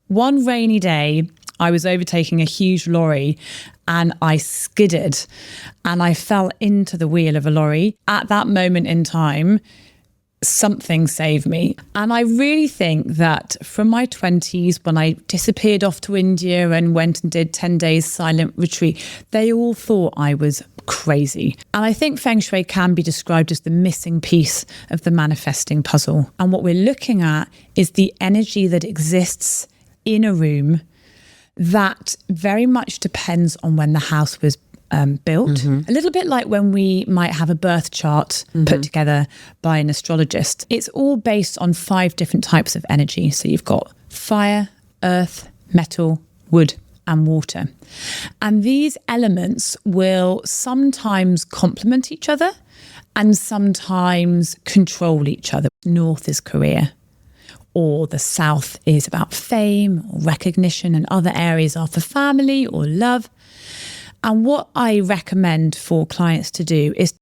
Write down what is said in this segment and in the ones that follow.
one rainy day, I was overtaking a huge lorry and I skidded and I fell into the wheel of a lorry. At that moment in time, something saved me. And I really think that from my 20s, when I disappeared off to India and went and did 10 days silent retreat, they all thought I was crazy. And I think Feng Shui can be described as the missing piece of the manifesting puzzle. And what we're looking at is the energy that exists in a room that very much depends on when the house was built. A little bit like when we might have a birth chart put together by an astrologist. It's all based on 5 different types of energy. So you've got fire, earth, metal, wood, and water. And these elements will sometimes complement each other and sometimes control each other. North is career, or the south is about fame or recognition, and other areas are for family or love. And what I recommend for clients to do is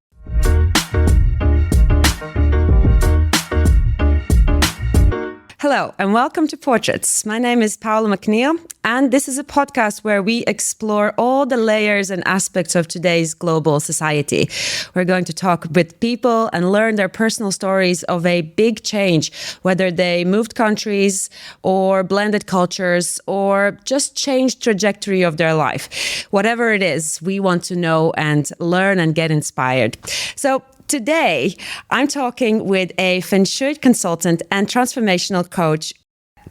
Hello and welcome to Portraits. My name is Paula MacNeill, and this is a podcast where we explore all the layers and aspects of today's global society. We're going to talk with people and learn their personal stories of a big change, whether they moved countries or blended cultures or just changed trajectory of their life. Whatever it is, we want to know and learn and get inspired. So today, I'm talking with a Feng Shui consultant and transformational coach,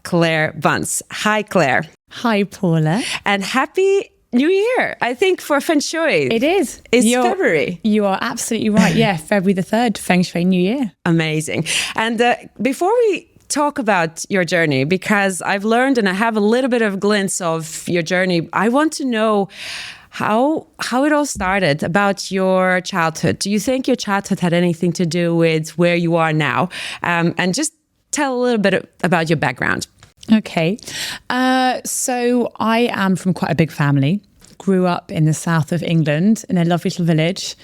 Claire Bunce. Hi, Claire. Hi, Paula. And happy New Year. I think for Feng Shui. It is. It's February. You are absolutely right. Yeah, February the 3rd, Feng Shui New Year. Amazing. And before we talk about your journey, because I've learned and I have a little bit of a glimpse of your journey, I want to know how it all started, about your childhood. Do you think your childhood had anything to do with where you are now? And just tell a little bit about your background. Okay. So I am from quite a big family. Grew up in the south of England in a lovely little village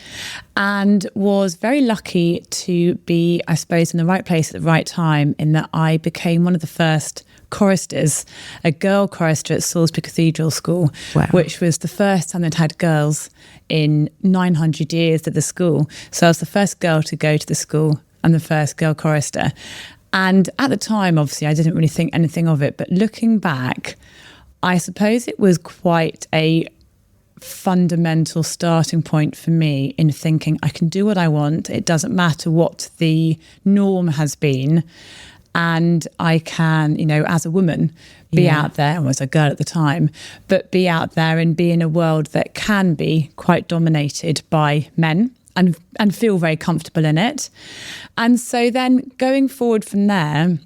and was very lucky to be, I suppose, in the right place at the right time, in that I became one of the first choristers, a girl chorister at Salisbury Cathedral School, which was the first time they'd had girls in 900 years at the school. So I was the first girl to go to the school and the first girl chorister. And at the time, obviously, I didn't really think anything of it. But looking back, I suppose it was quite a fundamental starting point for me in thinking I can do what I want. It doesn't matter what the norm has been. And I can, as a woman, be out there, and was a girl at the time, but be out there and be in a world that can be quite dominated by men and feel very comfortable in it. And so then going forward from there,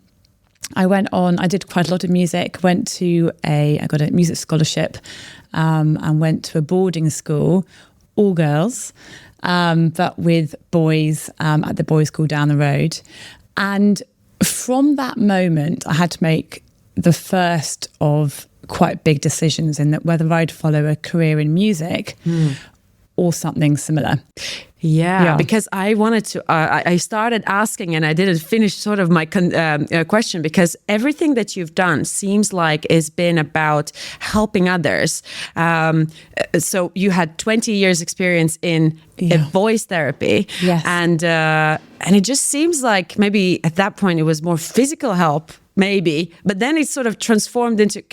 I did quite a lot of music, I got a music scholarship and went to a boarding school, all girls, but with boys at the boys' school down the road. And from that moment, I had to make the first of quite big decisions in that whether I'd follow a career in music or something similar. Yeah, because I wanted to, I started asking and I didn't finish sort of my question, because everything that you've done seems like it's been about helping others. So you had 20 years experience in voice therapy. Yes. And it just seems like maybe at that point it was more physical help, maybe, but then it sort of transformed into,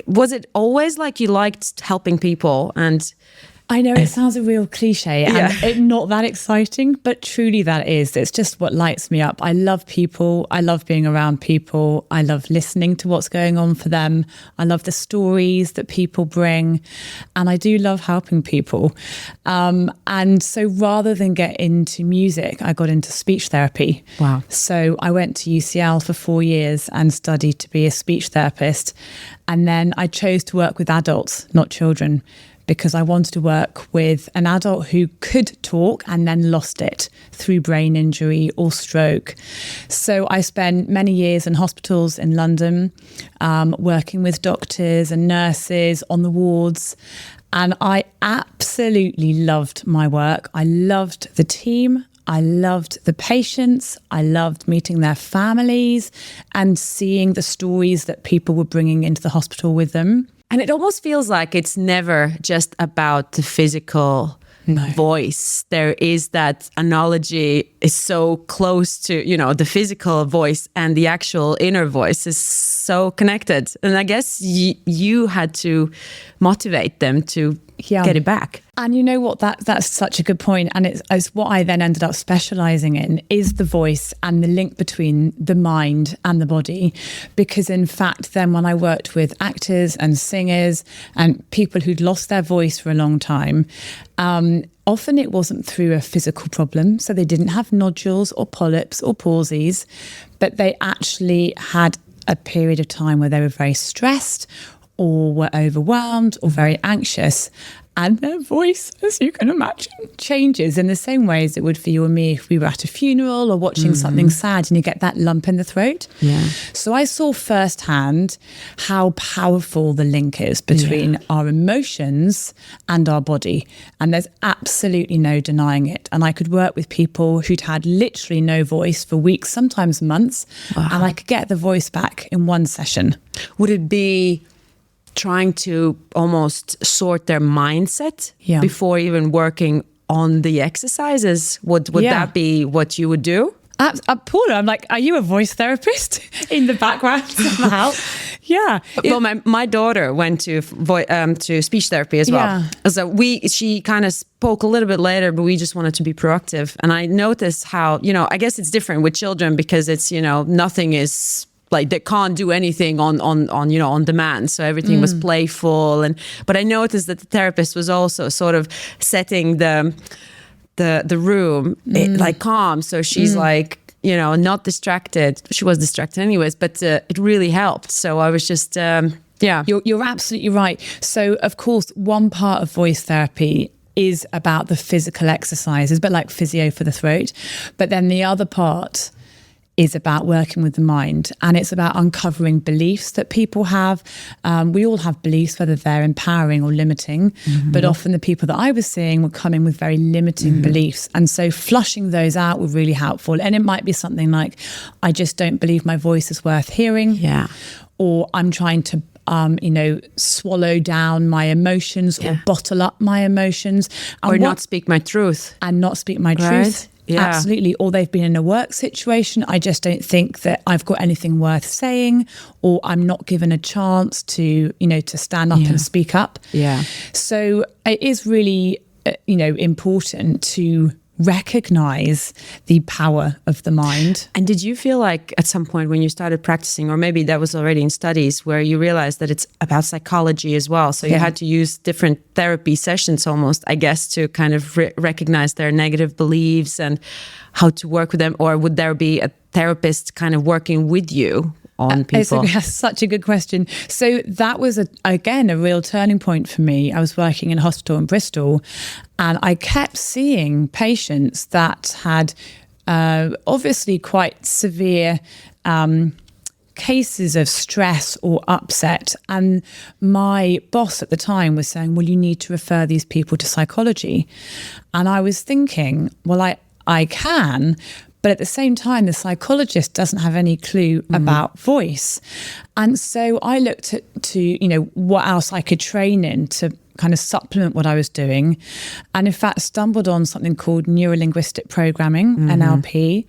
was it always like you liked helping people? And I know it sounds a real cliche and not that exciting, but truly that is. It's just what lights me up. I love people. I love being around people. I love listening to what's going on for them. I love the stories that people bring. And I do love helping people. And so rather than get into music, I got into speech therapy. Wow. So I went to UCL for 4 years and studied to be a speech therapist. And then I chose to work with adults, not children, because I wanted to work with an adult who could talk and then lost it through brain injury or stroke. So I spent many years in hospitals in London, working with doctors and nurses on the wards. And I absolutely loved my work. I loved the team. I loved the patients. I loved meeting their families and seeing the stories that people were bringing into the hospital with them. And it almost feels like it's never just about the physical voice. There is that analogy is so close to, the physical voice, and the actual inner voice is so connected. And I guess you had to motivate them to get it back. And you know what, that's such a good point. And it's what I then ended up specializing in, is the voice and the link between the mind and the body. Because in fact, then when I worked with actors and singers and people who'd lost their voice for a long time, often it wasn't through a physical problem. So they didn't have nodules or polyps or palsies, but they actually had a period of time where they were very stressed or were overwhelmed or very anxious. And their voice, as you can imagine, changes in the same way as it would for you or me if we were at a funeral or watching something sad and you get that lump in the throat. Yeah. So I saw firsthand how powerful the link is between our emotions and our body. And there's absolutely no denying it. And I could work with people who'd had literally no voice for weeks, sometimes months, and I could get the voice back in one session. Would it be trying to almost sort their mindset before even working on the exercises? Would that be what you would do? Paula, I'm like, are you a voice therapist in the background somehow? Yeah. Well, my daughter went to speech therapy as well. Yeah. So she kind of spoke a little bit later, but we just wanted to be proactive. And I noticed how, I guess it's different with children because it's, nothing is like they can't do anything on demand. So everything was playful. But I noticed that the therapist was also sort of setting the room like calm. So she's like, not distracted. She was distracted anyways, but it really helped. So I was just, You're absolutely right. So of course, one part of voice therapy is about the physical exercises, but like physio for the throat. But then the other part is about working with the mind, and it's about uncovering beliefs that people have. We all have beliefs, whether they're empowering or limiting, but often the people that I was seeing were coming with very limiting beliefs. And so flushing those out were really helpful. And it might be something like, I just don't believe my voice is worth hearing. Yeah. Or I'm trying to swallow down my emotions or bottle up my emotions. Or not speak my truth. And not speak my truth. Yeah. Absolutely. Or they've been in a work situation. I just don't think that I've got anything worth saying, or I'm not given a chance to stand up and speak up. Yeah. So it is really, important to recognize the power of the mind. And did you feel like at some point when you started practicing, or maybe that was already in studies, where you realized that it's about psychology as well? So you had to use different therapy sessions almost, I guess, to kind of recognize their negative beliefs and how to work with them? Or would there be a therapist kind of working with you on people? That's such a good question. So that was, again, a real turning point for me. I was working in a hospital in Bristol, and I kept seeing patients that had obviously quite severe cases of stress or upset. And my boss at the time was saying, well, you need to refer these people to psychology. And I was thinking, well, I can, but at the same time, the psychologist doesn't have any clue about voice. And so I looked to what else I could train in to kind of supplement what I was doing. And in fact, stumbled on something called neurolinguistic programming, NLP,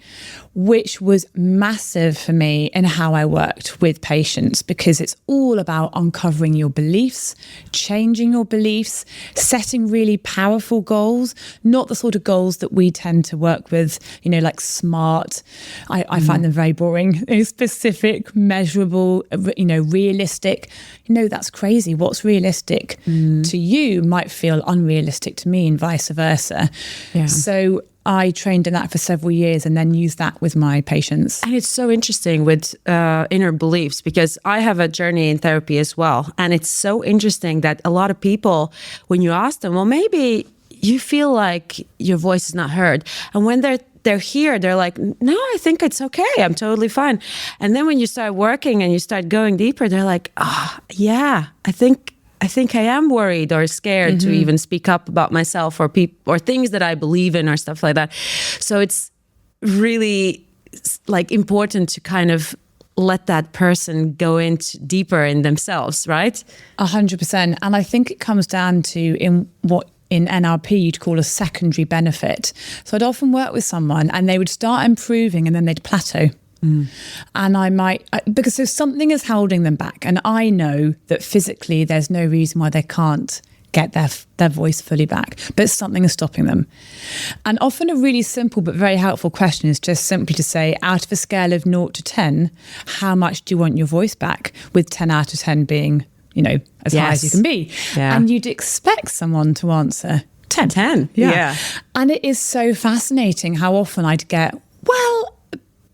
which was massive for me in how I worked with patients, because it's all about uncovering your beliefs, changing your beliefs, setting really powerful goals, not the sort of goals that we tend to work with, like SMART. I find them very boring. Specific, measurable, realistic. That's crazy. What's realistic to you might feel unrealistic to me, and vice versa. Yeah. So I trained in that for several years and then used that with my patients. And it's so interesting with inner beliefs, because I have a journey in therapy as well. And it's so interesting that a lot of people, when you ask them, well, maybe you feel like your voice is not heard. And when they're here, they're like, no, I think it's okay. I'm totally fine. And then when you start working and you start going deeper, they're like, yeah, I think I think I am worried or scared to even speak up about myself or or things that I believe in or stuff like that. So it's really like important to kind of let that person go into deeper in themselves, right? 100%. And I think it comes down to in NLP you'd call a secondary benefit. So I'd often work with someone and they would start improving and then they'd plateau. And because so something is holding them back. And I know that physically there's no reason why they can't get their voice fully back, but something is stopping them. And often a really simple but very helpful question is just simply to say, out of a scale of 0 to 10, how much do you want your voice back? With 10 out of 10 being, as high as you can be. Yeah. And you'd expect someone to answer 10. 10. Yeah. And it is so fascinating how often I'd get, well,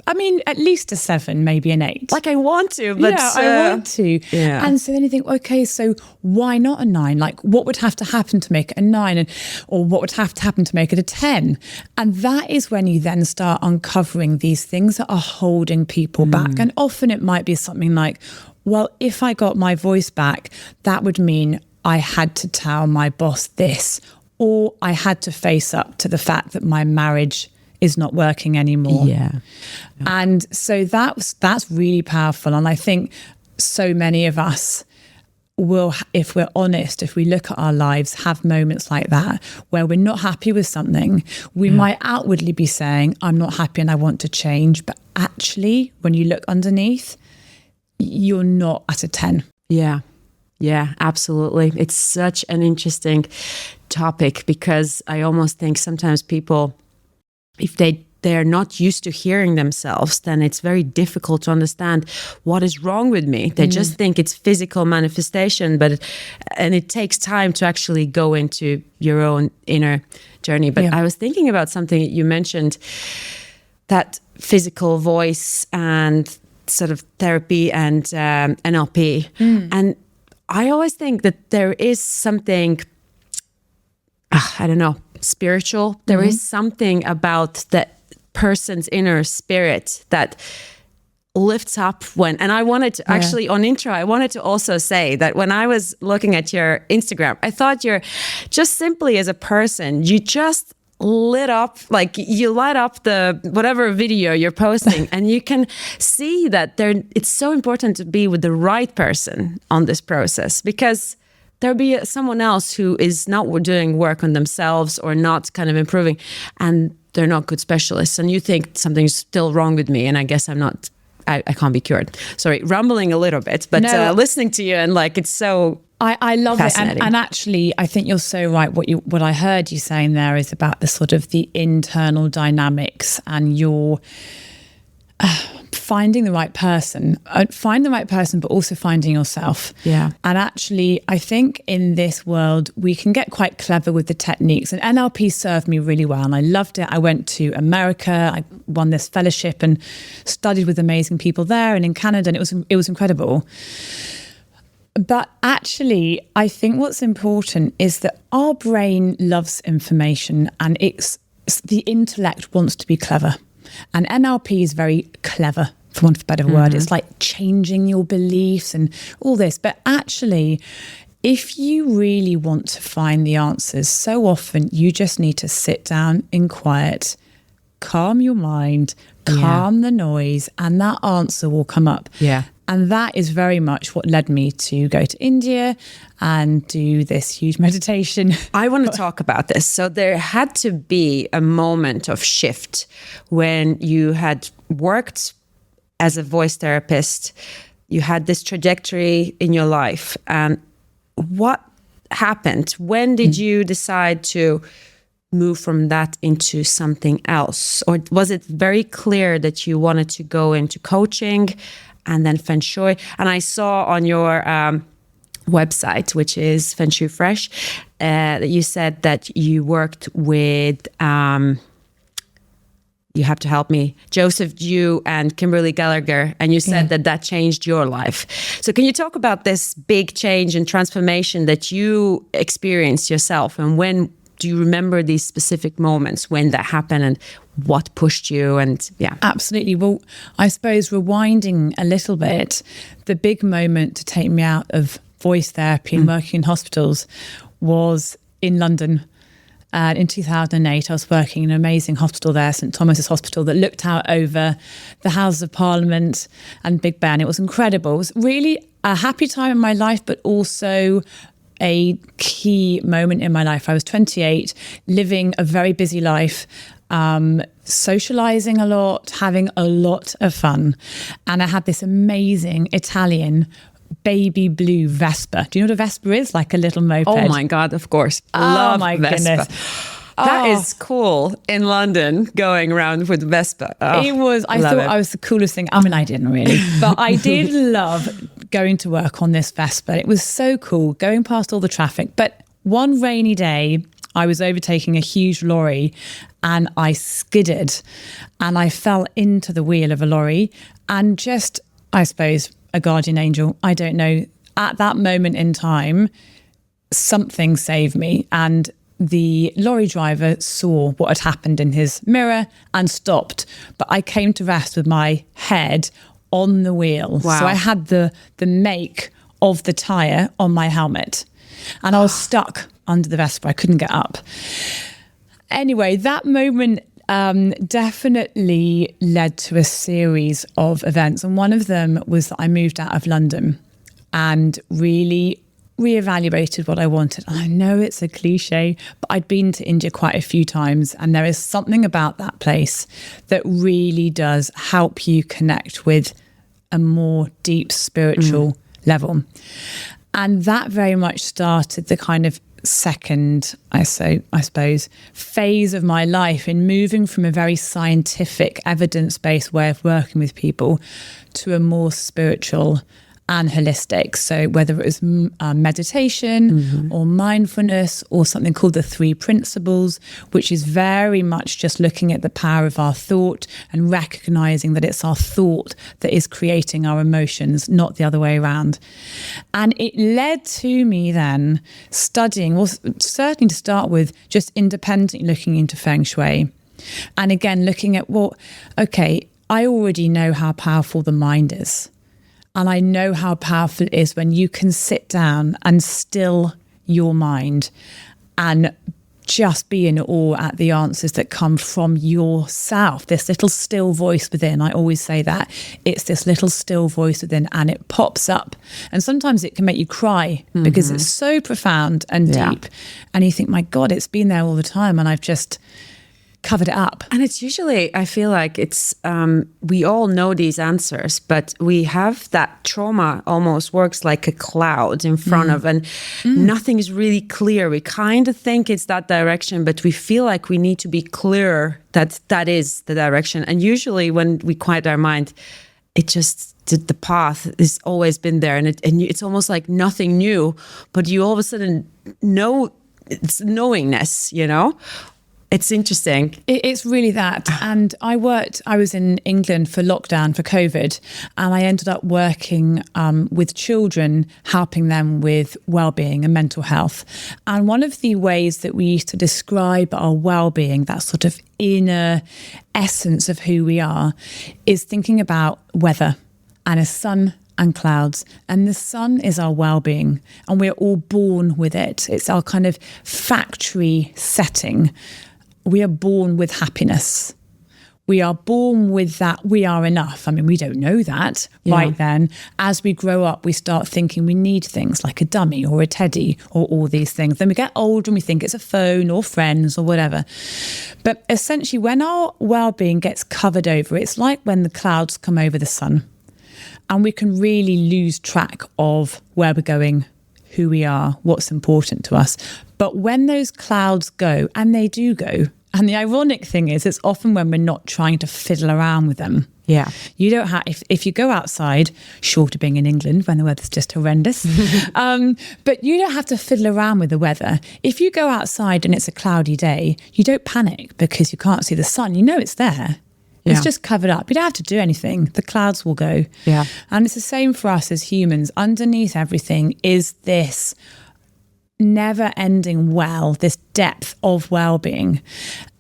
I mean, at least a 7, maybe an 8. Like I want to, but I want to. Yeah. And so then you think, okay, so why not a 9? Like, what would have to happen to make it a 9, or what would have to happen to make it a 10? And that is when you then start uncovering these things that are holding people back. And often it might be something like, well, if I got my voice back, that would mean I had to tell my boss this, or I had to face up to the fact that my marriage is not working anymore. Yeah. And so that's really powerful. And I think so many of us will, if we're honest, if we look at our lives, have moments like that where we're not happy with something. We might outwardly be saying, I'm not happy and I want to change. But actually, when you look underneath, you're not at a 10. Yeah. Yeah, absolutely. It's such an interesting topic because I almost think sometimes people, if they're not used to hearing themselves, then it's very difficult to understand what is wrong with me. They just think it's physical manifestation, and it takes time to actually go into your own inner journey. But I was thinking about something you mentioned, that physical voice and sort of therapy and NLP. And I always think that there is something, I don't know, spiritual. There is something about the person's inner spirit that lifts up and I wanted to actually on intro, I wanted to also say that when I was looking at your Instagram, I thought you're just simply as a person, you just lit up, like you light up the whatever video you're posting and you can see that it's so important to be with the right person on this process, because there'll be someone else who is not doing work on themselves or not kind of improving, and they're not good specialists. And you think something's still wrong with me, and I guess I can't be cured. Sorry, rumbling a little bit, but listening to you and like it's so I love it. And actually, I think you're so right. What I heard you saying there is about the sort of the internal dynamics and your finding the right person, but also finding yourself. Yeah. And actually, I think in this world, we can get quite clever with the techniques, and NLP served me really well. And I loved it. I went to America, I won this fellowship and studied with amazing people there and in Canada, and it was incredible. But actually, I think what's important is that our brain loves information, and the intellect wants to be clever. And NLP is very clever, for want of a better word. It's like changing your beliefs and all this. But actually, if you really want to find the answers, so often you just need to sit down in quiet, calm your mind, calm the noise, and that answer will come up. Yeah. And that is very much what led me to go to India and do this huge meditation. I want to talk about this. So there had to be a moment of shift when you had worked as a voice therapist. You had this trajectory in your life. And what happened? When did you decide to move from that into something else? Or was it very clear that you wanted to go into coaching and then Feng Shui? And I saw on your website, which is Feng Shui Fresh, that you said that you worked with, you have to help me, Joseph Dew and Kimberly Gallagher, and you said that changed your life. So can you talk about this big change and transformation that you experienced yourself, and when do you remember these specific moments when that happened and what pushed you? And Absolutely. Well, I suppose rewinding a little bit, the big moment to take me out of voice therapy and working in hospitals was in London. In 2008, I was working in an amazing hospital there, St Thomas's Hospital, that looked out over the Houses of Parliament and Big Ben. It was incredible. It was really a happy time in my life, but also a key moment in my life. I was 28, living a very busy life, socializing a lot, having a lot of fun. And I had this amazing Italian baby blue Vespa. Do you know what a Vespa is? Like a little moped. Oh my God, of course. Love my Vespa. goodness. That is cool in London, going around with Vespa. Oh, it was, I thought I was the coolest thing. I mean, I didn't really, but I did love going to work on this Vespa. It was so cool, going past all the traffic. But one rainy day, I was overtaking a huge lorry and I skidded and I fell into the wheel of a lorry and just, I suppose, a guardian angel, I don't know. At that moment in time, something saved me, and the lorry driver saw what had happened in his mirror and stopped. But I came to rest with my head on the wheel. Wow. So I had the make of the tyre on my helmet, and I was stuck under the Vespa. I couldn't get up. Anyway, that moment definitely led to a series of events. And one of them was that I moved out of London and really reevaluated what I wanted. I know it's a cliche, but I'd been to India quite a few times, and there is something about that place that really does help you connect with a more deep spiritual level. And that very much started the kind of second, I suppose, phase of my life in moving from a very scientific, evidence-based way of working with people to a more spiritual and holistic. So whether it was meditation or mindfulness or something called the 3 principles, which is very much just looking at the power of our thought and recognizing that it's our thought that is creating our emotions, not the other way around. And it led to me then studying, well, certainly to start with, just independently looking into Feng Shui. And again, looking at, well, okay, I already know how powerful the mind is. And I know how powerful it is when you can sit down and still your mind and just be in awe at the answers that come from yourself. This little still voice within, I always say that. It's this little still voice within, and it pops up. And sometimes it can make you cry because it's so profound and deep. And you think, my God, it's been there all the time and I've just covered it up. And it's usually, I feel like it's, we all know these answers, but we have that trauma almost works like a cloud in front of, and nothing is really clear. We kind of think it's that direction, but we feel like we need to be clearer that that is the direction. And usually when we quiet our mind, it just, the path has always been there, and it's almost like nothing new, but you all of a sudden know, it's knowingness, you know? It's interesting. It's really that. And I was in England for lockdown for COVID, and I ended up working with children, helping them with well-being and mental health. And one of the ways that we used to describe our well-being, that sort of inner essence of who we are, is thinking about weather and a sun and clouds. And the sun is our well-being, and we're all born with it. It's our kind of factory setting. We are born with happiness. We are born with that we are enough. I mean, we don't know that right then. As we grow up, we start thinking we need things like a dummy or a teddy or all these things. Then we get older and we think it's a phone or friends or whatever. But essentially, when our well-being gets covered over, it's like when the clouds come over the sun, and we can really lose track of where we're going, who we are, what's important to us. But when those clouds go, and they do go, and the ironic thing is, it's often when we're not trying to fiddle around with them. Yeah. You don't have, if you go outside, short of being in England when the weather's just horrendous, but you don't have to fiddle around with the weather. If you go outside and it's a cloudy day, you don't panic because you can't see the sun. You know it's there. It's just covered up. You don't have to do anything. The clouds will go. Yeah. And it's the same for us as humans. Underneath everything is this never-ending well, this depth of well-being.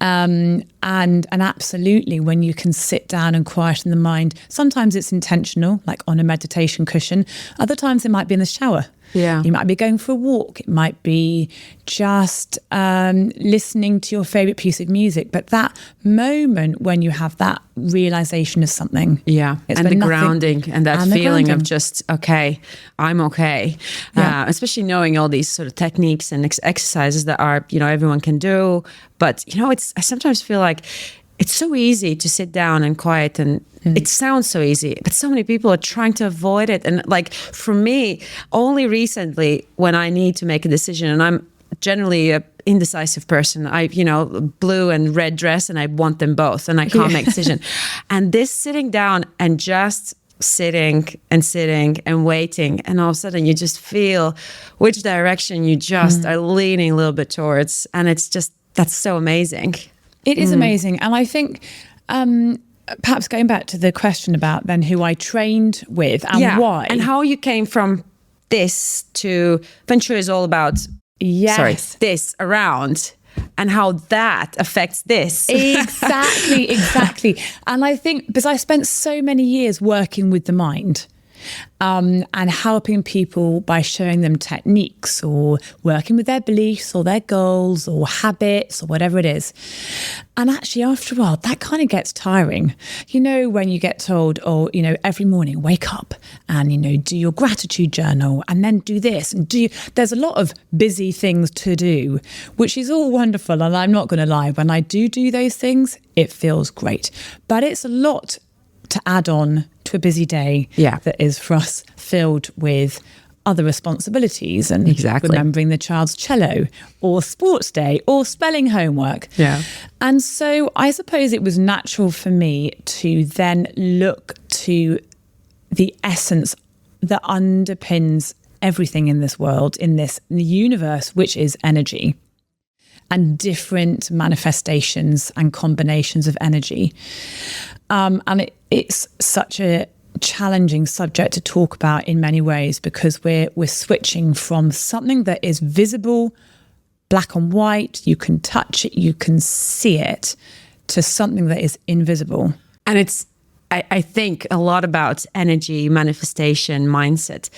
And absolutely, when you can sit down and quieten the mind, sometimes it's intentional, like on a meditation cushion. Other times it might be in the shower. Yeah. You might be going for a walk. It might be just listening to your favorite piece of music. But that moment when you have that realization of something. Yeah. And the grounding and that feeling of just, okay, I'm okay. Yeah. Especially knowing all these sort of techniques and exercises that are, everyone can do. But, I sometimes feel like it's so easy to sit down and quiet, and it sounds so easy, but so many people are trying to avoid it. And like for me, only recently when I need to make a decision, and I'm generally a indecisive person, blue and red dress, and I want them both, and I can't make a decision. And this sitting down and just sitting and waiting, and all of a sudden you just feel which direction you just are leaning a little bit towards, and that's so amazing. It is amazing. And I think perhaps going back to the question about then who I trained with and why. And how you came from this to Feng Shui is all about this around, and how that affects this. Exactly. And I think because I spent so many years working with the mind, and helping people by showing them techniques or working with their beliefs or their goals or habits or whatever it is. And actually, after a while, that kind of gets tiring. When you get told, every morning, wake up and, do your gratitude journal and then do this and there's a lot of busy things to do, which is all wonderful. And I'm not going to lie, when I do those things, it feels great. But it's a lot to add on to a busy day that is for us filled with other responsibilities and remembering the child's cello or sports day or spelling homework. Yeah. And so I suppose it was natural for me to then look to the essence that underpins everything in this world, in the universe, which is energy and different manifestations and combinations of energy. And it's such a challenging subject to talk about in many ways, because we're switching from something that is visible, black and white, you can touch it, you can see it, to something that is invisible. And it's, I think, a lot about energy, manifestation, mindset.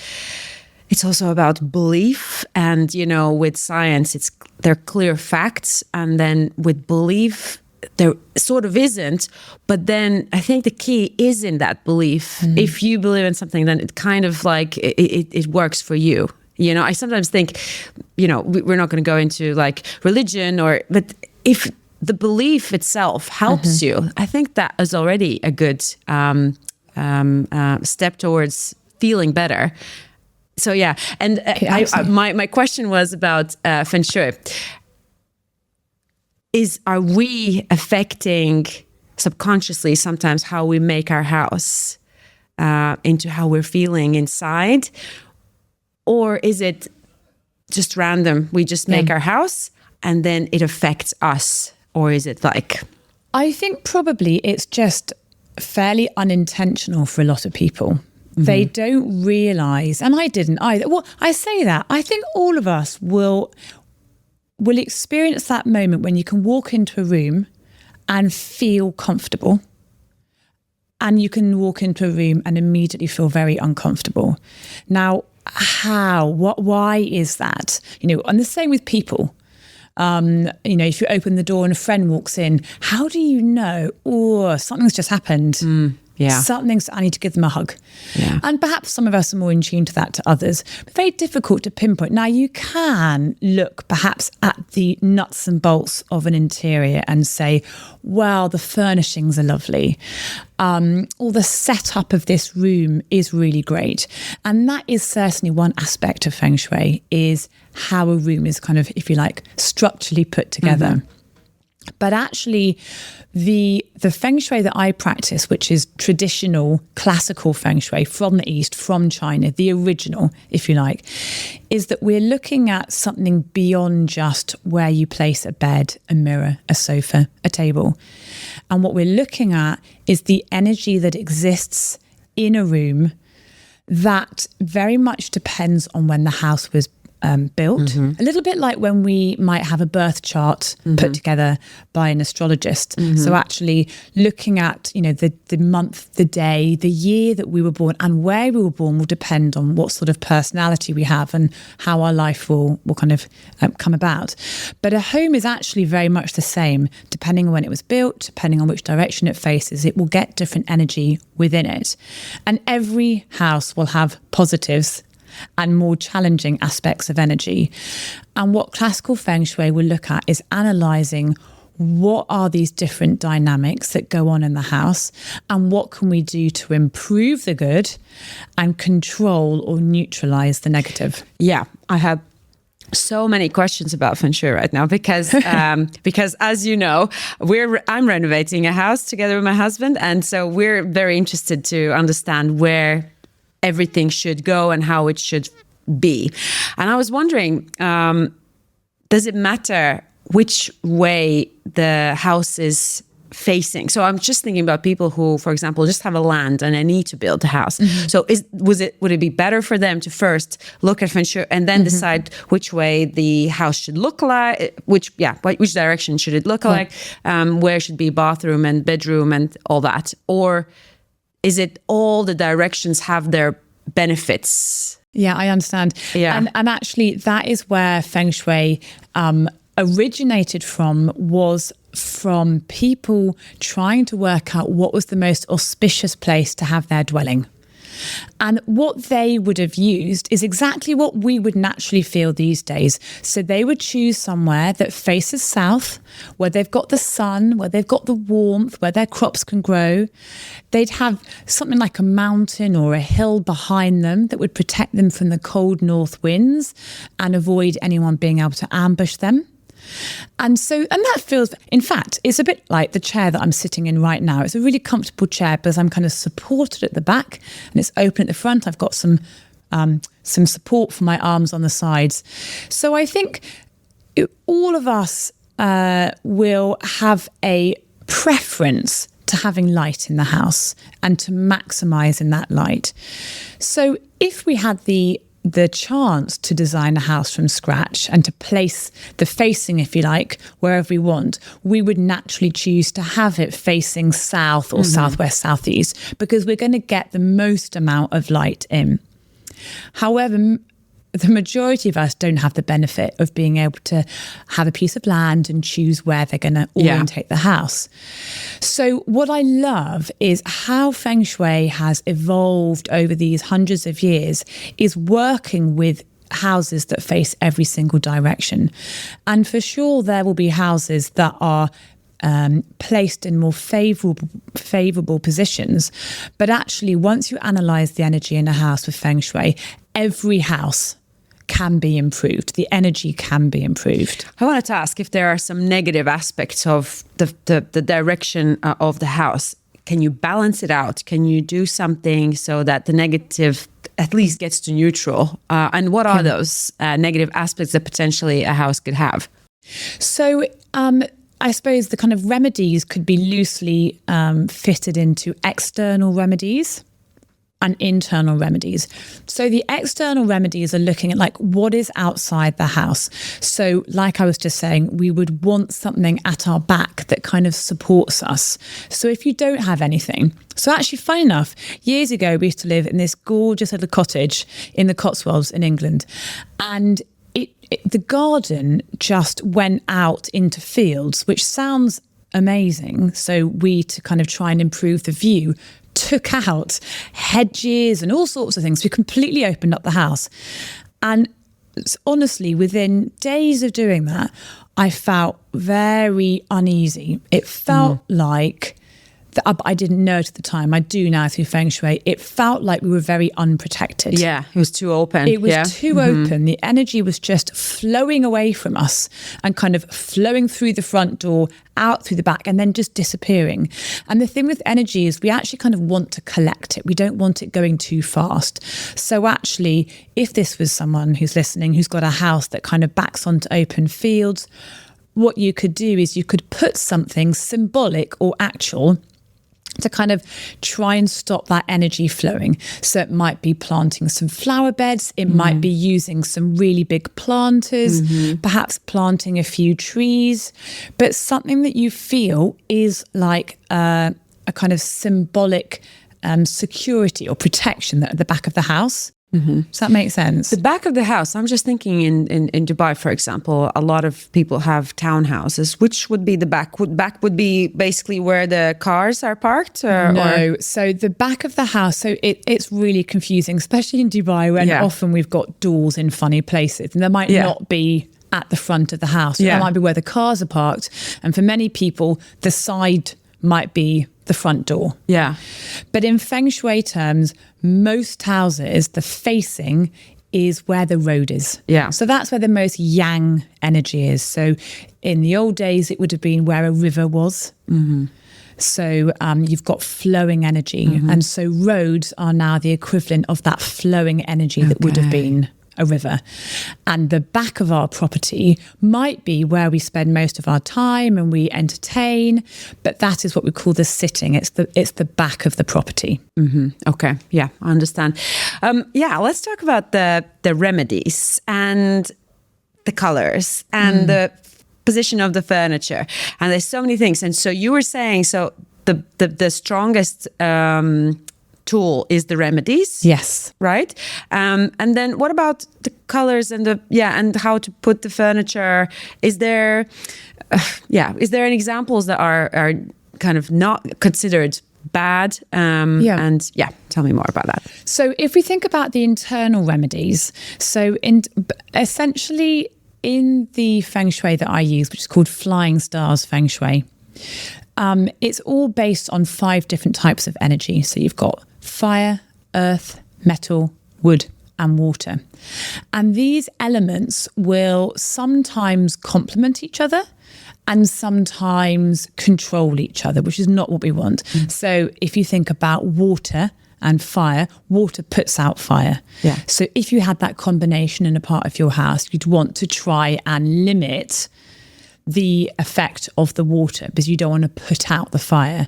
It's also about belief, and with science, there are clear facts, and then with belief, there sort of isn't. But then I think the key is in that belief. If you believe in something, then it kind of like it works for you. I sometimes think, we're not going to go into like religion, but if the belief itself helps you, I think that is already a good step towards feeling better. So yeah, and my question was about Feng Shui. Are we affecting subconsciously sometimes how we make our house into how we're feeling inside? Or is it just random? We just make our house and then it affects us? Or is it like... I think probably it's just fairly unintentional for a lot of people. They don't realise, and I didn't either. Well, I say that. I think all of us will experience that moment when you can walk into a room and feel comfortable, and you can walk into a room and immediately feel very uncomfortable. Now, why is that? And the same with people. If you open the door and a friend walks in, how do you know, something's just happened? I need to give them a hug. Yeah. And perhaps some of us are more in tune to that to others, but very difficult to pinpoint. Now, you can look perhaps at the nuts and bolts of an interior and say, well, the furnishings are lovely. Or the setup of this room is really great. And that is certainly one aspect of Feng Shui, is how a room is kind of, if you like, structurally put together. But actually, the Feng Shui that I practice, which is traditional, classical Feng Shui from the East, from China, the original, if you like, is that we're looking at something beyond just where you place a bed, a mirror, a sofa, a table. And what we're looking at is the energy that exists in a room that very much depends on when the house was built. A little bit like when we might have a birth chart put together by an astrologist. So actually looking at, the month, the day, the year that we were born and where we were born will depend on what sort of personality we have and how our life will kind of come about. But a home is actually very much the same, depending on when it was built, depending on which direction it faces, it will get different energy within it. And every house will have positives and more challenging aspects of energy. And what classical Feng Shui will look at is analysing what are these different dynamics that go on in the house and what can we do to improve the good and control or neutralise the negative. Yeah, I have so many questions about Feng Shui right now because as you know, I'm renovating a house together with my husband, and so we're very interested to understand where everything should go and how it should be. And I was wondering, does it matter which way the house is facing? So I'm just thinking about people who, for example, just have a land and they need to build a house. So would it be better for them to first look at Feng Shui and then decide which way the house should look like, which direction should it look like, where should be bathroom and bedroom and all that? Or is it all the directions have their benefits? Yeah, I understand. Yeah. And actually that is where Feng Shui originated from, was from people trying to work out what was the most auspicious place to have their dwelling. And what they would have used is exactly what we would naturally feel these days. So they would choose somewhere that faces south, where they've got the sun, where they've got the warmth, where their crops can grow. They'd have something like a mountain or a hill behind them that would protect them from the cold north winds and avoid anyone being able to ambush them. And that feels, in fact, it's a bit like the chair that I'm sitting in right now. It's a really comfortable chair because I'm kind of supported at the back and it's open at the front. I've got some support for my arms on the sides. So I think all of us will have a preference to having light in the house and to maximising that light. So if we had the chance to design a house from scratch and to place the facing, if you like, wherever we want, we would naturally choose to have it facing south or southwest, southeast, because we're going to get the most amount of light in. However, the majority of us don't have the benefit of being able to have a piece of land and choose where they're going to orientate the house. So what I love is how Feng Shui has evolved over these hundreds of years is working with houses that face every single direction. And for sure, there will be houses that are placed in more favourable positions. But actually, once you analyse the energy in a house with Feng Shui, every house can be improved. The energy can be improved. I wanted to ask if there are some negative aspects of the direction of the house. Can you balance it out? Can you do something so that the negative at least gets to neutral? And what are those negative aspects that potentially a house could have? So I suppose the kind of remedies could be loosely fitted into external remedies and internal remedies. So the external remedies are looking at like what is outside the house. So like I was just saying, we would want something at our back that kind of supports us. So if you don't have anything, so actually funny enough, years ago we used to live in this gorgeous little cottage in the Cotswolds in England, and the garden just went out into fields, which sounds amazing. So we, to kind of try and improve the view, took out hedges and all sorts of things. We completely opened up the house. And honestly, within days of doing that, I felt very uneasy. It felt like, I didn't know it at the time, I do now through Feng Shui, it felt like we were very unprotected. Yeah, it was too open. It was too open. The energy was just flowing away from us and kind of flowing through the front door, out through the back, and then just disappearing. And the thing with energy is we actually kind of want to collect it. We don't want it going too fast. So actually, if this was someone who's listening, who's got a house that kind of backs onto open fields, what you could do is you could put something symbolic or actual to kind of try and stop that energy flowing. So it might be planting some flower beds, it might be using some really big planters, perhaps planting a few trees, but something that you feel is like a kind of symbolic security or protection at the back of the house. Does that make sense? The back of the house. I'm just thinking in Dubai, for example, a lot of people have townhouses. Which would be the back? Back would be basically where the cars are parked? No. So the back of the house, so it's really confusing, especially in Dubai when often we've got doors in funny places and there might not be at the front of the house. That might be where the cars are parked. And for many people, the side might be the front door. Yeah. But in Feng Shui terms, most houses, the facing is where the road is. Yeah. So that's where the most yang energy is. So in the old days, it would have been where a river was. So you've got flowing energy. And so roads are now the equivalent of that flowing energy that would have been a river. And the back of our property might be where we spend most of our time and we entertain, but that is what we call the sitting. It's the back of the property. Okay, yeah, I understand. Let's talk about the remedies and the colors and the position of the furniture. And there's so many things. And so you were saying, so the strongest tool is the remedies. Yes. Right. And then what about the colors and and how to put the furniture? Is there any examples that are kind of not considered bad? And tell me more about that. So if we think about the internal remedies, so essentially in the Feng Shui that I use, which is called Flying Stars Feng Shui, it's all based on 5 different types of energy. So you've got fire, earth, metal, wood, and water. And these elements will sometimes complement each other and sometimes control each other, which is not what we want. So if you think about water and fire, water puts out fire. Yeah. So if you had that combination in a part of your house, you'd want to try and limit the effect of the water because you don't want to put out the fire.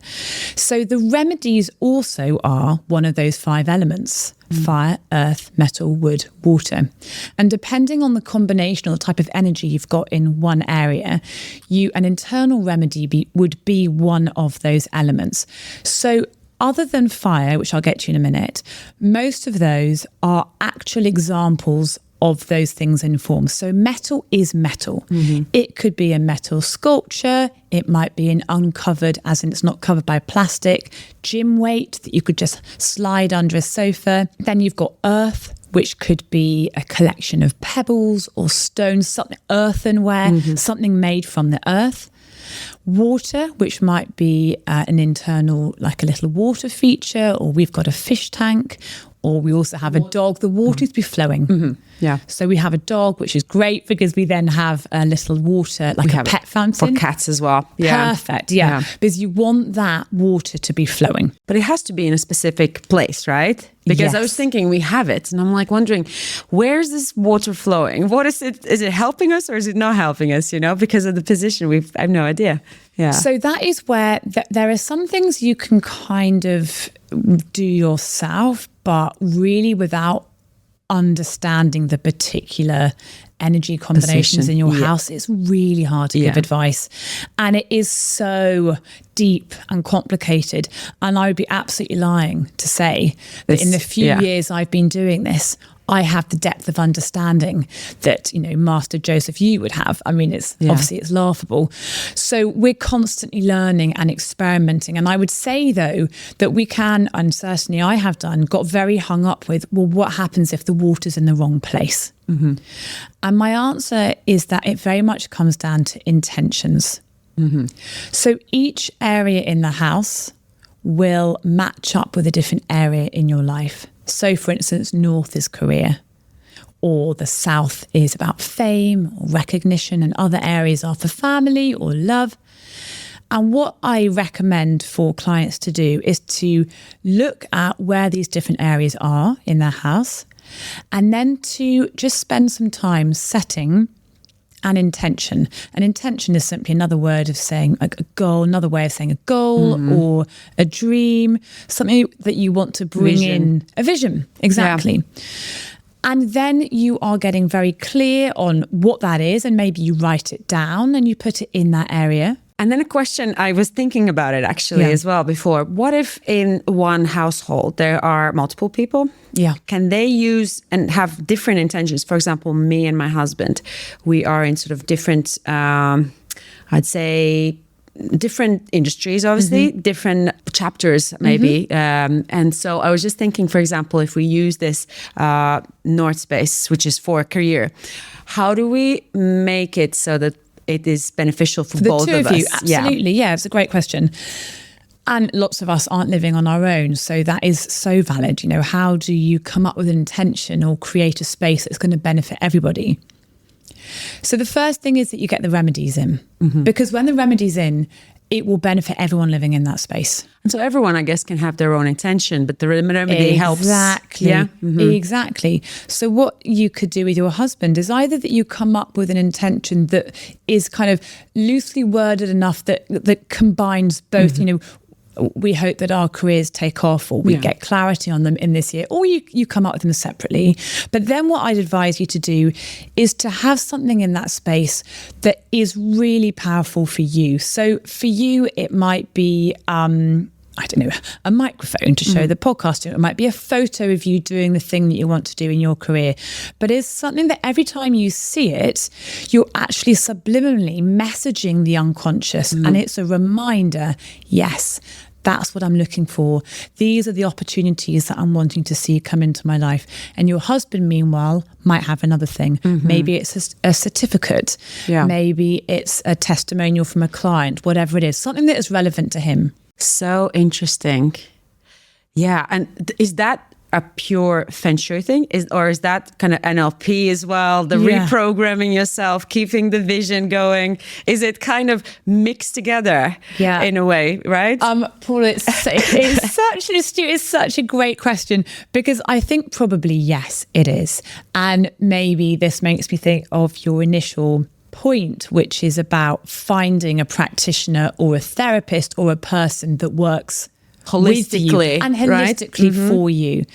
So the remedies also are one of those 5 elements: fire, earth, metal, wood, water. And depending on the combination or the type of energy you've got in one area, an internal remedy would be one of those elements. So other than fire, which I'll get to in a minute, most of those are actual examples of those things in form. So metal is metal. It could be a metal sculpture. It might be an uncovered, as in it's not covered by plastic, gym weight that you could just slide under a sofa. Then you've got earth, which could be a collection of pebbles or stones, something earthenware, something made from the earth. Water, which might be an internal, like a little water feature, or we've got a fish tank, or we also have a dog. The water's be flowing. Yeah. So we have a dog, which is great because we then have a little water, like a pet fountain. For cats as well. Yeah. Perfect. Yeah. Because you want that water to be flowing. But it has to be in a specific place, right? Because I was thinking we have it and I'm like wondering, where's this water flowing? What is it? Is it helping us or is it not helping us? Because of the position, I have no idea. Yeah. So that is where there are some things you can kind of do yourself, but really without understanding the particular energy combinations in your house, it's really hard to give advice. And it is so deep and complicated. And I would be absolutely lying to say that in the few years I've been doing this, I have the depth of understanding that, Master Joseph, you would have. I mean, obviously it's laughable. So we're constantly learning and experimenting. And I would say, though, that we can, and certainly I have done, got very hung up with, well, what happens if the water's in the wrong place? And my answer is that it very much comes down to intentions. So each area in the house will match up with a different area in your life. So, for instance, north is career, or the south is about fame or recognition, and other areas are for family or love. And what I recommend for clients to do is to look at where these different areas are in their house, and then to just spend some time setting and intention. An intention is simply another word of saying a goal, another way of saying a goal or a dream, something that you want to bring in. A vision, exactly. Yeah. And then you are getting very clear on what that is, and maybe you write it down and you put it in that area. And then a question, I was thinking about it actually as well before. What if in one household there are multiple people? Yeah. Can they use and have different intentions? For example, me and my husband, we are in sort of different, I'd say, different industries, obviously, different chapters maybe. And so I was just thinking, for example, if we use this North Space, which is for a career, how do we make it so that it is beneficial for both of us? Absolutely. Yeah, it's a great question. And lots of us aren't living on our own. So that is so valid. You know, how do you come up with an intention or create a space that's going to benefit everybody? So the first thing is that you get the remedies in, because when the remedies in, it will benefit everyone living in that space. And so everyone, I guess, can have their own intention, but the remedy helps. Exactly. Yeah? Exactly. So what you could do with your husband is either that you come up with an intention that is kind of loosely worded enough that combines both, you know, we hope that our careers take off, or we get clarity on them in this year, or you come up with them separately. But then what I'd advise you to do is to have something in that space that is really powerful for you. So for you, it might be, I don't know, a microphone to show the podcast. It might be a photo of you doing the thing that you want to do in your career. But it's something that every time you see it, you're actually subliminally messaging the unconscious. And it's a reminder, yes, that's what I'm looking for. These are the opportunities that I'm wanting to see come into my life. And your husband, meanwhile, might have another thing. Maybe it's a certificate. Yeah. Maybe it's a testimonial from a client, whatever it is, something that is relevant to him. So interesting. Yeah. And is that a pure Feng Shui thing? Or is that kind of NLP as well? The reprogramming yourself, keeping the vision going. Is it kind of mixed together in a way, right? Paula, it's such a great question, because I think probably yes, it is. And maybe this makes me think of your initial point, which is about finding a practitioner or a therapist or a person that works holistically and holistically for you.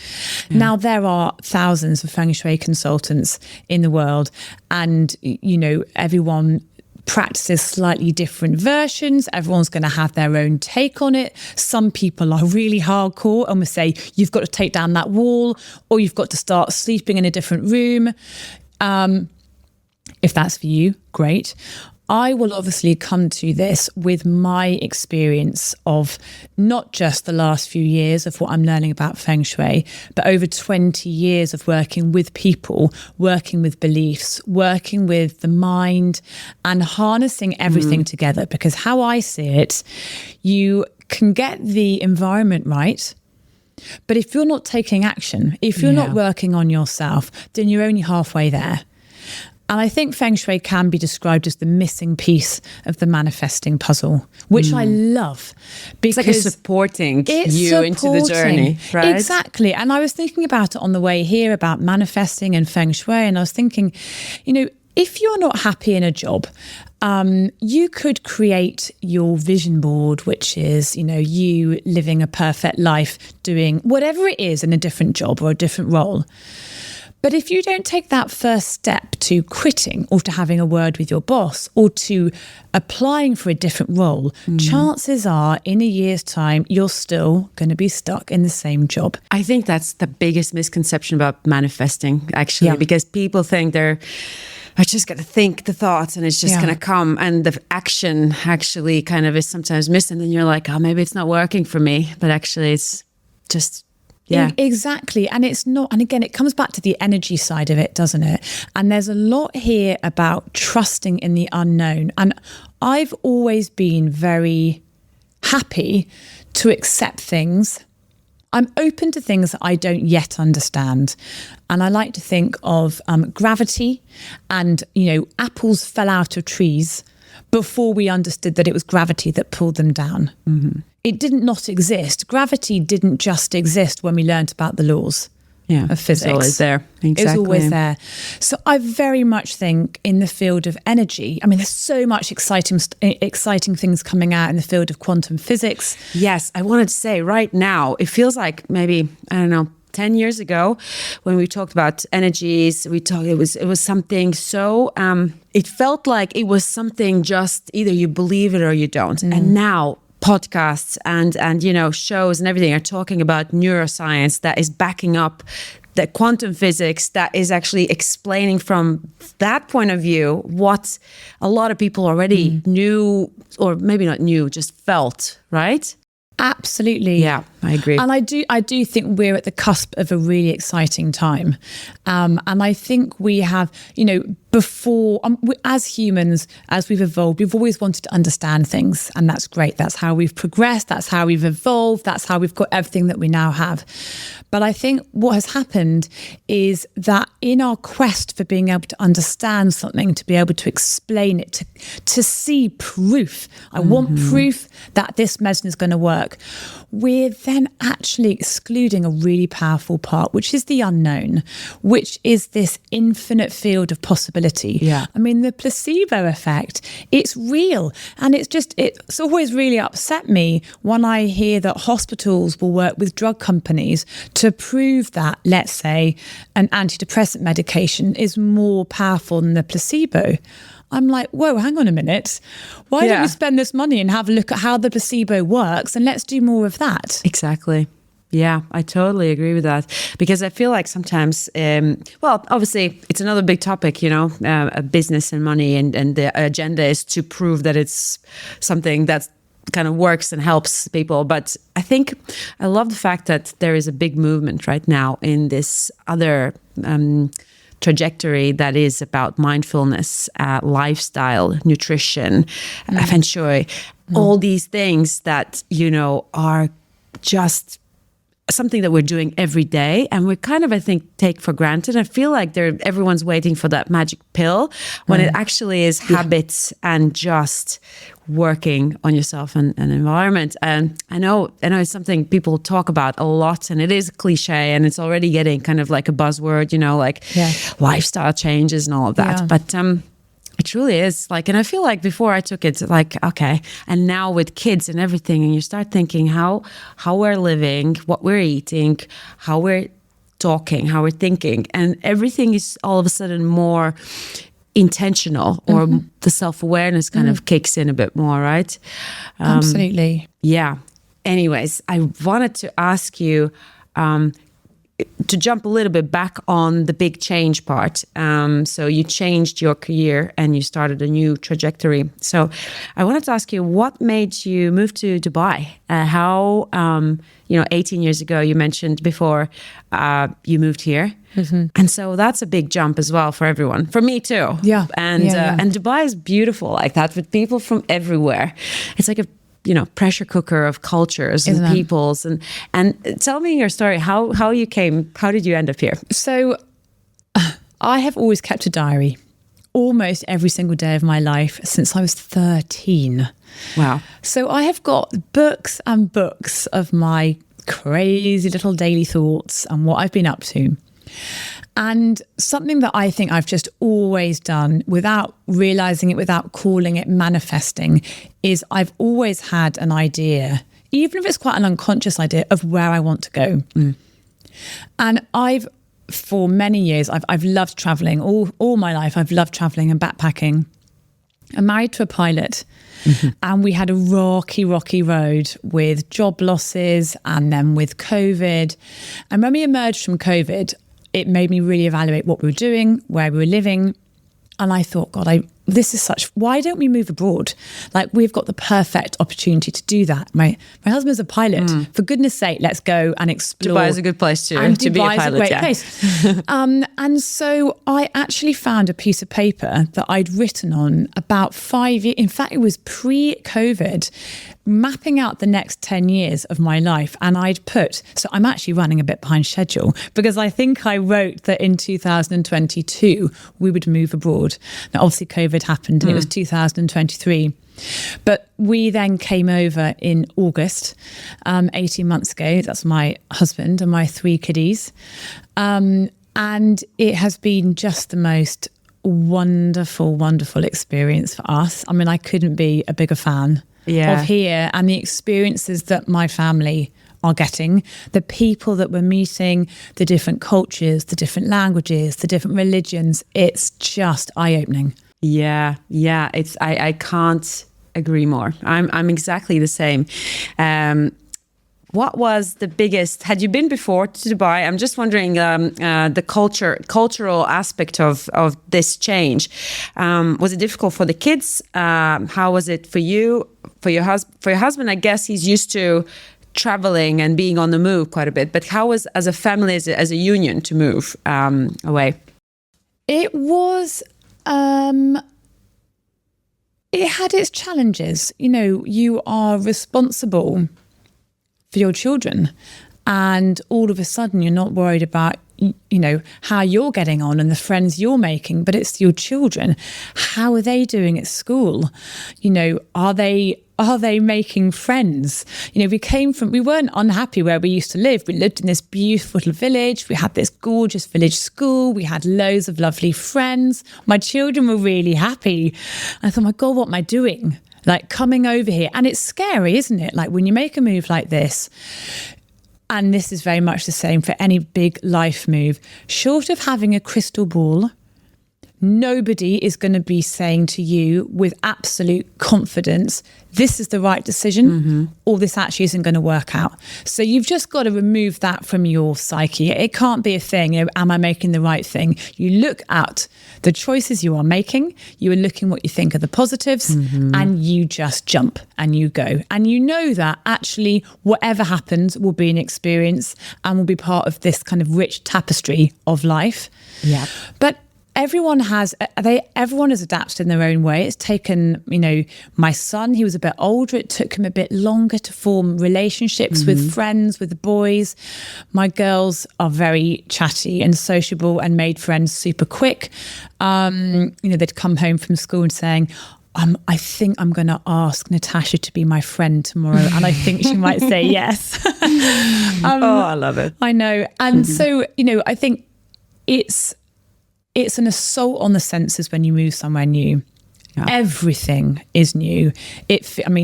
Now, there are thousands of Feng Shui consultants in the world, and you know, everyone practices slightly different versions. Everyone's going to have their own take on it. Some people are really hardcore and will say, you've got to take down that wall, or you've got to start sleeping in a different room. If that's for you, great. I will obviously come to this with my experience of not just the last few years of what I'm learning about Feng Shui, but over 20 years of working with people, working with beliefs, working with the mind, and harnessing everything together. Because how I see it, you can get the environment right, but if you're not taking action, if you're not working on yourself, then you're only halfway there. And I think Feng Shui can be described as the missing piece of the manifesting puzzle, which I love. Because it's like it's supporting into the journey, right? Exactly. And I was thinking about it on the way here about manifesting and Feng Shui. And I was thinking, you know, if you're not happy in a job, you could create your vision board, which is, you know, you living a perfect life, doing whatever it is in a different job or a different role. But if you don't take that first step to quitting, or to having a word with your boss, or to applying for a different role, chances are in a year's time, you're still going to be stuck in the same job. I think that's the biggest misconception about manifesting, actually, because people think I just got to think the thoughts and it's just going to come. And the action actually kind of is sometimes missing. And you're like, oh, maybe it's not working for me. But actually it's just... Yeah, exactly. And it's not, and again, it comes back to the energy side of it, doesn't it? And there's a lot here about trusting in the unknown. And I've always been very happy to accept things. I'm open to things that I don't yet understand. And I like to think of gravity, and, you know, apples fell out of trees before we understood that it was gravity that pulled them down. It didn't not exist. Gravity didn't just exist when we learned about the laws. of physics. It's always there. Exactly. It's always there. So I very much think in the field of energy, I mean, there's so much exciting things coming out in the field of quantum physics. Yes, I wanted to say right now, it feels like maybe, I don't know, 10 years ago when we talked about energies, it was something so, it felt like it was something just either you believe it or you don't. And now podcasts and shows and everything are talking about neuroscience that is backing up the quantum physics, that is actually explaining from that point of view what a lot of people already knew, or maybe not knew, just felt, right? Absolutely. Yeah, I agree. And I do think we're at the cusp of a really exciting time. And I think we have, before, as humans, as we've evolved, we've always wanted to understand things. And that's great. That's how we've progressed. That's how we've evolved. That's how we've got everything that we now have. But I think what has happened is that in our quest for being able to understand something, to be able to explain it, to see proof, I want proof that this medicine is going to work, we're then actually excluding a really powerful part, which is the unknown, which is this infinite field of possibility. Yeah. I mean, the placebo effect, it's real. And it's always really upset me when I hear that hospitals will work with drug companies to prove that, let's say, an antidepressant medication is more powerful than the placebo. I'm like, whoa, hang on a minute. Why don't we spend this money and have a look at how the placebo works, and let's do more of that? Exactly. Yeah, I totally agree with that, because I feel like sometimes, obviously it's another big topic, business and money, and the agenda is to prove that it's something that's kind of works and helps people. But I love the fact that there is a big movement right now in this other trajectory that is about mindfulness, lifestyle, nutrition, Feng Shui, all these things that, are just something that we're doing every day, and we kind of, I think, take for granted. I feel like everyone's waiting for that magic pill when it actually is habits and just working on yourself and environment. And I know it's something people talk about a lot, and it is a cliche, and it's already getting kind of like a buzzword, lifestyle changes and all of that. Yeah. But it truly is and I feel like before I took it okay, and now with kids and everything, and you start thinking how we're living, what we're eating, how we're talking, how we're thinking, and everything is all of a sudden more intentional, or the self-awareness kind of kicks in a bit more, right? Absolutely. Yeah. Anyways, I wanted to ask you to jump a little bit back on the big change part. So you changed your career and you started a new trajectory. So I wanted to ask you, what made you move to Dubai? How, 18 years ago, you mentioned before, you moved here. And so that's a big jump as well for everyone, for me too. Yeah. And Dubai is beautiful like that, with people from everywhere. It's like a pressure cooker of cultures and peoples. And tell me your story, how did you end up here? So I have always kept a diary almost every single day of my life since I was 13. Wow. So I have got books and books of my crazy little daily thoughts and what I've been up to. And something that I think I've just always done without realizing it, without calling it manifesting, is I've always had an idea, even if it's quite an unconscious idea, of where I want to go. And for many years, I've loved traveling. All my life, I've loved traveling and backpacking. I'm married to a pilot, and we had a rocky road with job losses and then with COVID. And when we emerged from COVID, it made me really evaluate what we were doing, where we were living. And I thought, God, why don't we move abroad? We've got the perfect opportunity to do that. My husband's a pilot. For goodness sake, let's go and explore. Dubai is a good place to be a pilot. Dubai is a great place. And so I actually found a piece of paper that I'd written on about 5 years. In fact, it was pre-COVID, mapping out the next 10 years of my life. And so I'm actually running a bit behind schedule, because I think I wrote that in 2022, we would move abroad. Now, obviously, COVID COVID happened, and it was 2023. But we then came over in August, 18 months ago. That's my husband and my 3 kiddies. And it has been just the most wonderful, wonderful experience for us. I mean, I couldn't be a bigger fan of here and the experiences that my family are getting, the people that we're meeting, the different cultures, the different languages, the different religions. It's just eye-opening. Yeah. I can't agree more. I'm exactly the same. What was the biggest? Had you been before to Dubai? I'm just wondering the cultural aspect of this change. Was it difficult for the kids? How was it for you? For your husband, I guess he's used to traveling and being on the move quite a bit. But how was, as a family, as a union, to move away? It was. It had its challenges. You know, you are responsible for your children, and all of a sudden you're not worried about, you know, how you're getting on and the friends you're making, but it's your children. How are they doing at school? You know, are they making friends? You know, we weren't unhappy where we used to live. We lived in this beautiful little village. We had this gorgeous village school. We had loads of lovely friends. My children were really happy. I thought, my God, what am I doing? Like, coming over here. And it's scary, isn't it? Like, when you make a move like this, and this is very much the same for any big life move, short of having a crystal ball, nobody is going to be saying to you with absolute confidence, this is the right decision, or this actually isn't going to work out. So you've just got to remove that from your psyche. It can't be a thing, you know, am I making the right thing? You look at the choices you are making, you are looking what you think are the positives, and you just jump and you go. And you know that actually whatever happens will be an experience and will be part of this kind of rich tapestry of life. Yeah. But everyone has adapted in their own way. It's taken, you know, my son, he was a bit older. It took him a bit longer to form relationships with friends, with the boys. My girls are very chatty and sociable and made friends super quick. You know, they'd come home from school and saying, I think I'm going to ask Natasha to be my friend tomorrow. And I think she might say yes. Oh, I love it. I know. And so, you know, I think it's an assault on the senses when you move somewhere new. Yeah. Everything is new.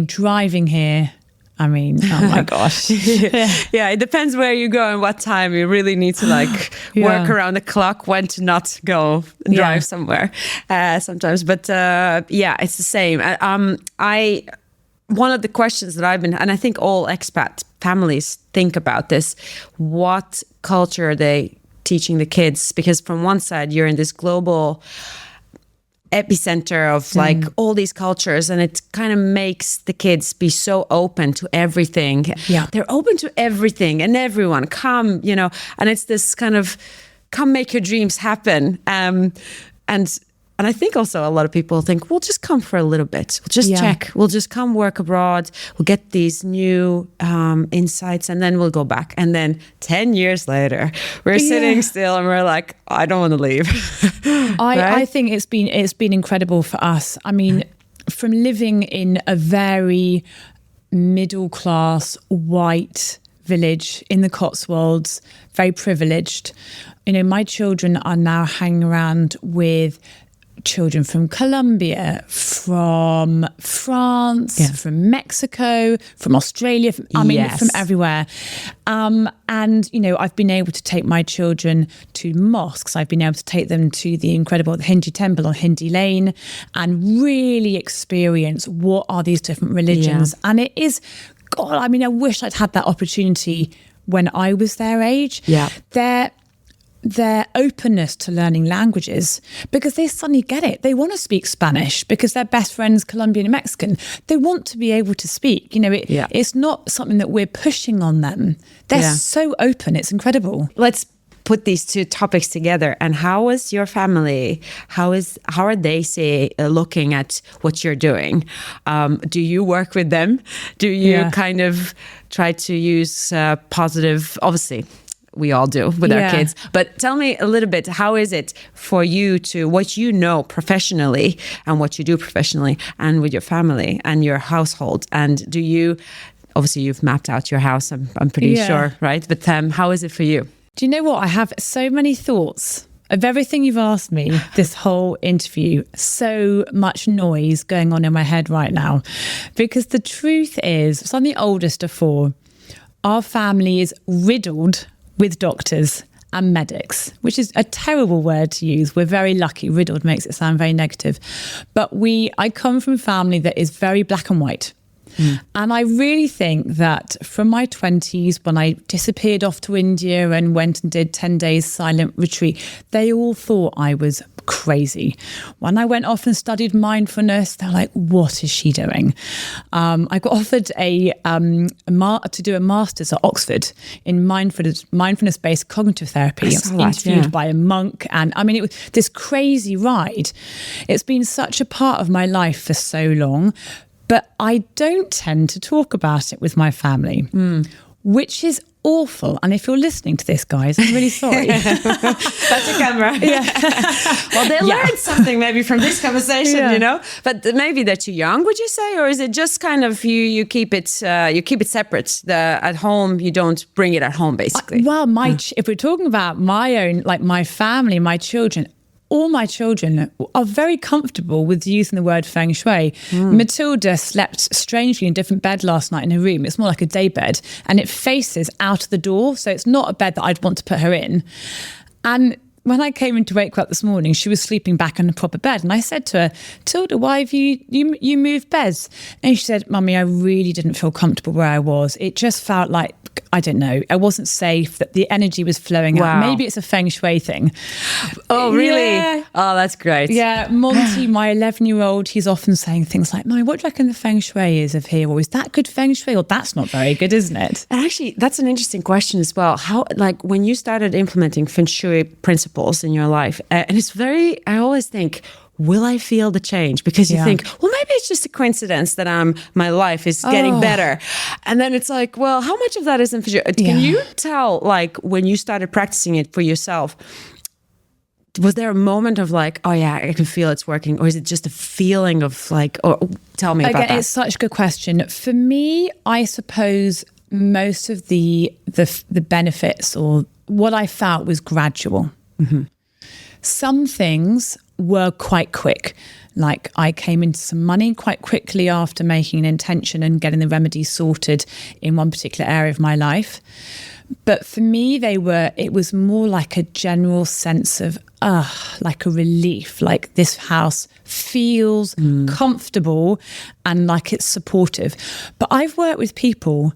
Driving here, oh my gosh. Yeah, it depends where you go and what time. You really need to work around the clock when to not go and drive somewhere sometimes. But it's the same. One of the questions that I've been, and I think all expat families think about this, what culture are they teaching the kids? Because from one side you're in this global epicenter of like all these cultures, and it kind of makes the kids be so open to everything. They're open to everything and everyone. Come, you know, and it's this kind of come make your dreams happen. And I think also a lot of people think, we'll just come for a little bit. We'll just check. We'll just come work abroad. We'll get these new insights, and then we'll go back. And then 10 years later, we're sitting still and we're like, I don't want to leave. I think it's been incredible for us. I mean, from living in a very middle class white village in the Cotswolds, very privileged. You know, my children are now hanging around with children from Colombia, from France, from Mexico, from Australia, from everywhere. And, you know, I've been able to take my children to mosques. I've been able to take them to the incredible Hindu temple on Hindi Lane and really experience what are these different religions. And it is, God, I mean, I wish I'd had that opportunity when I was their age. Their openness to learning languages, because they suddenly get it. They want to speak Spanish because their best friend's Colombian and Mexican. They want to be able to speak. You know, it's not something that we're pushing on them. They're so open. It's incredible. Let's put these two topics together. And how is your family? How are they looking at what you're doing? Do you work with them? Do you kind of try to use positive, obviously, we all do with our kids. But tell me a little bit, how is it for you to what you know professionally and what you do professionally and with your family and your household? And do you, obviously you've mapped out your house, I'm pretty sure, right? But how is it for you? Do you know what? I have so many thoughts of everything you've asked me this whole interview. So much noise going on in my head right now. Because the truth is, so I'm the oldest of four. Our family is riddled with doctors and medics, which is a terrible word to use. We're very lucky. Riddled makes it sound very negative. But I come from a family that is very black and white. And I really think that from my 20s, when I disappeared off to India and went and did 10 days silent retreat, they all thought I was crazy. When I went off and studied mindfulness, they're like, what is she doing? I got offered to do a master's at Oxford in mindfulness-based cognitive therapy. I was interviewed by a monk. And I mean, it was this crazy ride. It's been such a part of my life for so long. But I don't tend to talk about it with my family, which is awful. And if you're listening to this, guys, I'm really sorry. That's a camera. Well, they learned something maybe from this conversation, you know. But maybe they're too young, would you say, or is it just kind of you keep it separate? At home, you don't bring it at home, basically. Well, if we're talking about my own, like my family, my children. All my children are very comfortable with using the word Feng Shui. Matilda slept strangely in a different bed last night in her room. It's more like a day bed and it faces out of the door. So it's not a bed that I'd want to put her in. And when I came in to wake her up this morning, she was sleeping back in a proper bed. And I said to her, Tilda, why have you moved beds? And she said, Mummy, I really didn't feel comfortable where I was. It just felt like, I don't know, I wasn't safe, that the energy was flowing out. Maybe it's a Feng Shui thing. Oh, really? Yeah. Oh, that's great. Yeah, Monty, my 11-year-old, he's often saying things like, Mummy, what do you reckon the Feng Shui is of here? Or is that good Feng Shui? Or that's not very good, isn't it? And actually, that's an interesting question as well. How, like, when you started implementing Feng Shui principles in your life, and it's very, I always think, will I feel the change? Because you think, well, maybe it's just a coincidence that my life is getting better. And then it's like, well, how much of that is in Feng Shui? Can you tell, like, when you started practicing it for yourself, was there a moment of like, oh yeah, I can feel it's working? Or is it just a feeling of like, tell me about that? It's such a good question. For me, I suppose most of the benefits or what I felt was gradual. Some things were quite quick. Like I came into some money quite quickly after making an intention and getting the remedies sorted in one particular area of my life. But for me, it was more like a general sense of, like a relief, like this house feels comfortable and like it's supportive. But I've worked with people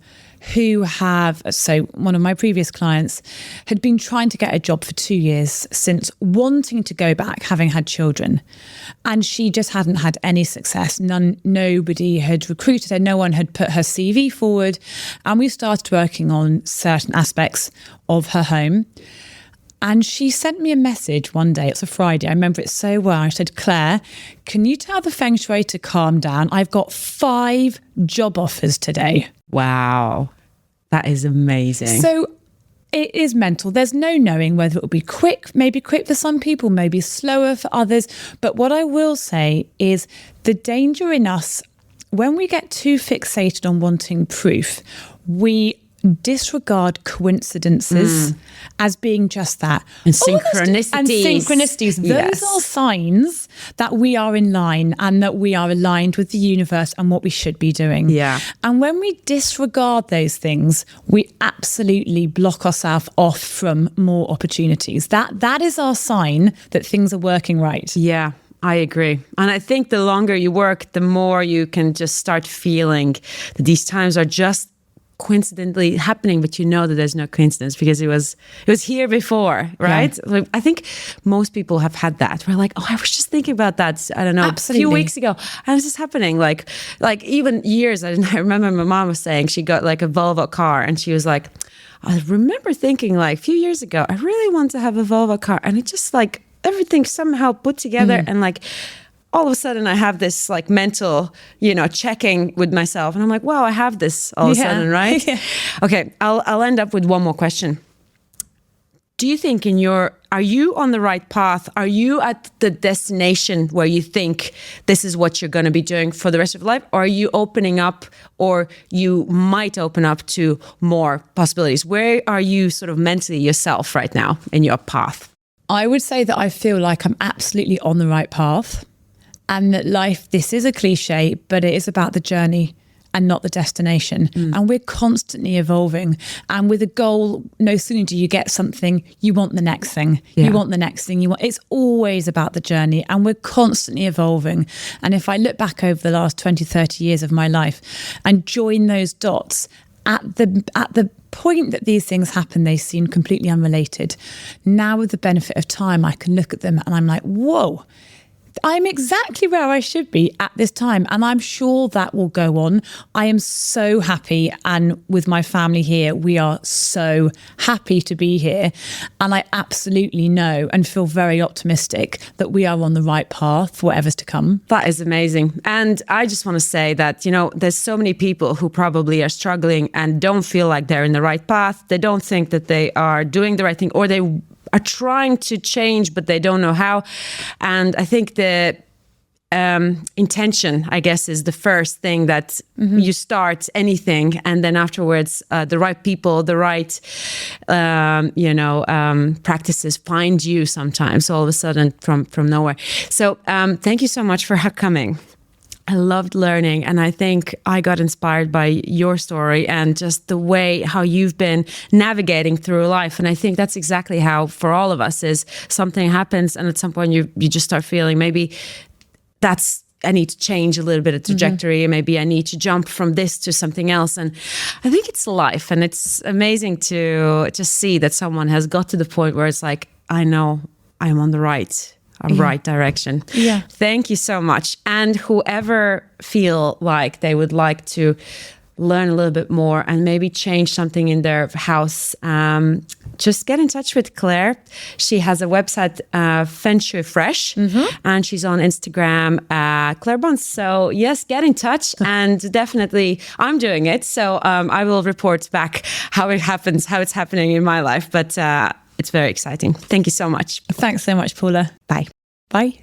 who have, so one of my previous clients had been trying to get a job for 2 years since wanting to go back, having had children. And she just hadn't had any success. Nobody had recruited her. No one had put her CV forward. And we started working on certain aspects of her home. And she sent me a message one day. It's a Friday. I remember it so well. I said, Claire, can you tell the Feng Shui to calm down? I've got 5 job offers today. Wow. That is amazing. So it is mental. There's no knowing whether it will be quick, maybe quick for some people, maybe slower for others. But what I will say is the danger in us, when we get too fixated on wanting proof, we disregard coincidences as being just that. And synchronicities. Those are signs that we are in line and that we are aligned with the universe and what we should be doing. Yeah. And when we disregard those things, we absolutely block ourselves off from more opportunities. That is our sign that things are working right. Yeah. I agree. And I think the longer you work, the more you can just start feeling that these times are just coincidentally happening, but you know that there's no coincidence because it was here before, right? Yeah. Like, I think most people have had that. We're like, oh, I was just thinking about that, I don't know, a few weeks ago. And it's just happening. Like even years, I remember my mom was saying she got like a Volvo car and she was like, I remember thinking like a few years ago, I really want to have a Volvo car. And it just like everything somehow put together and like all of a sudden I have this like mental, checking with myself. And I'm like, wow, I have this all of a sudden, right? Yeah. Okay, I'll end up with one more question. do you think are you on the right path? Are you at the destination where you think this is what you're going to be doing for the rest of your life? Or are you opening up, or you might open up to more possibilities? Where are you sort of mentally yourself right now in your path? I would say that I feel like I'm absolutely on the right path, and that life, this is a cliche, but it is about the journey and not the destination. And we're constantly evolving. And with a goal, no sooner do you get something, you want the next thing. Yeah. You want the next thing. It's always about the journey, and we're constantly evolving. And if I look back over the last 20, 30 years of my life and join those dots, at the point that these things happen, they seem completely unrelated. Now, with the benefit of time, I can look at them and I'm like, whoa, I'm exactly where I should be at this time. And I'm sure that will go on. I am so happy. And with my family here, we are so happy to be here. And I absolutely know and feel very optimistic that we are on the right path for whatever's to come. That is amazing. And I just want to say that, there's so many people who probably are struggling and don't feel like they're in the right path. They don't think that they are doing the right thing, or they are trying to change, but they don't know how. And I think the intention, I guess, is the first thing that you start anything. And then afterwards, the right people, the right, practices find you sometimes all of a sudden from nowhere. So thank you so much for coming. I loved learning, and I think I got inspired by your story and just the way how you've been navigating through life. And I think that's exactly how for all of us is something happens, and at some point you just start feeling maybe I need to change a little bit of trajectory. Maybe I need to jump from this to something else. And I think it's life, and it's amazing to just see that someone has got to the point where it's like, I know I'm on the right direction. Yeah. Thank you so much. And whoever feel like they would like to learn a little bit more and maybe change something in their house, just get in touch with Claire. She has a website, Feng Shui Fresh, and she's on Instagram, Claire Bunce. So yes, get in touch, and definitely I'm doing it. So I will report back how it's happening in my life. But it's very exciting. Thank you so much. Thanks so much, Paula. Bye. Bye.